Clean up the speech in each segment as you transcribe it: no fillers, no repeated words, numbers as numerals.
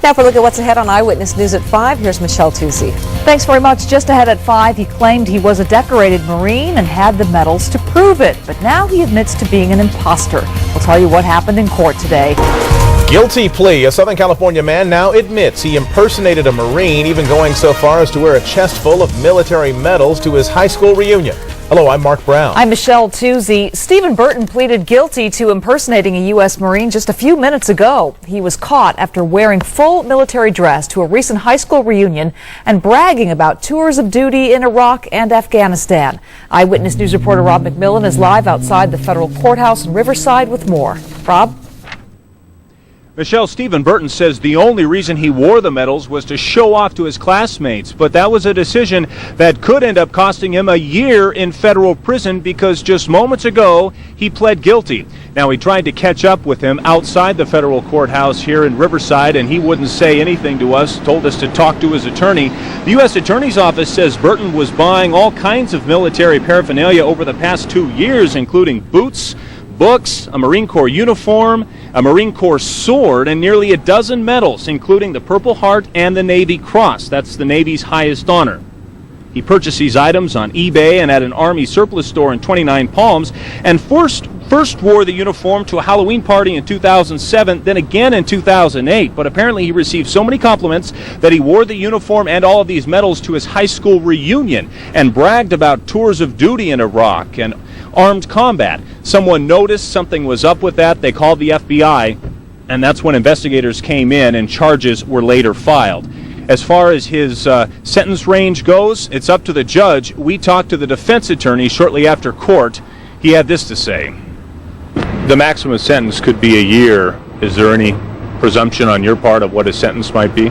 Now for a look at what's ahead on Eyewitness News at 5, here's Michelle Tucci. Thanks very much. Just ahead at 5, he claimed he was a decorated Marine and had the medals to prove it. But now he admits to being an imposter. We'll tell you what happened in court today. Guilty plea. A Southern California man now admits he impersonated a Marine, even going so far as to wear a chest full of military medals to his high school reunion. Hello, I'm Mark Brown. I'm Michelle Tucci. Stephen Burton pleaded guilty to impersonating a U.S. Marine just a few minutes ago. He was caught after wearing full military dress to a recent high school reunion and bragging about tours of duty in Iraq and Afghanistan. Eyewitness News reporter Rob McMillan is live outside the federal courthouse in Riverside with more. Rob? Michelle, Stephen Burton says the only reason he wore the medals was to show off to his classmates, but that was a decision that could end up costing him a year in federal prison because just moments ago he pled guilty. Now, we tried to catch up with him outside the federal courthouse here in Riverside, and he wouldn't say anything to us, told us to talk to his attorney. The U.S. Attorney's Office says Burton was buying all kinds of military paraphernalia over the past 2 years, including boots, books, a Marine Corps uniform, a Marine Corps sword, and nearly a dozen medals, including the Purple Heart and the Navy Cross. That's the Navy's highest honor. He purchased these items on eBay and at an Army surplus store in 29 Palms, and first wore the uniform to a Halloween party in 2007, then again in 2008. But apparently he received so many compliments that he wore the uniform and all of these medals to his high school reunion and bragged about tours of duty in Iraq and armed combat. Someone noticed something was up with that. They called the FBI, and that's when investigators came in and charges were later filed. As far as his sentence range goes, it's up to the judge. We talked to the defense attorney shortly after court. He had this to say. The maximum sentence could be a year. Is there any presumption on your part of what his sentence might be?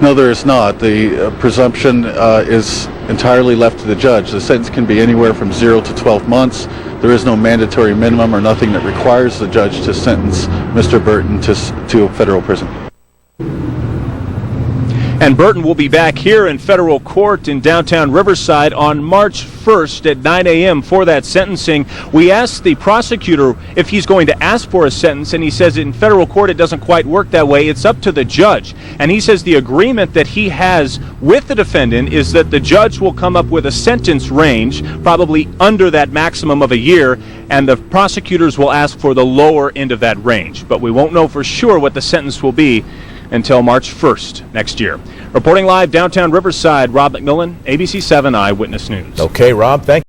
No, there is not. The presumption is entirely left to the judge. The sentence can be anywhere from 0 to 12 months. There is no mandatory minimum or nothing that requires the judge to sentence Mr. Burton to federal prison. And Burton will be back here in federal court in downtown Riverside on March 1st at 9 a.m. for that sentencing. We asked the prosecutor if he's going to ask for a sentence, and he says in federal court it doesn't quite work that way. It's up to the judge. And he says the agreement that he has with the defendant is that the judge will come up with a sentence range, probably under that maximum of a year, and the prosecutors will ask for the lower end of that range. But we won't know for sure what the sentence will be until March 1st next year. Reporting live downtown Riverside, Rob McMillan, ABC 7 Eyewitness News. Okay, Rob, thank you.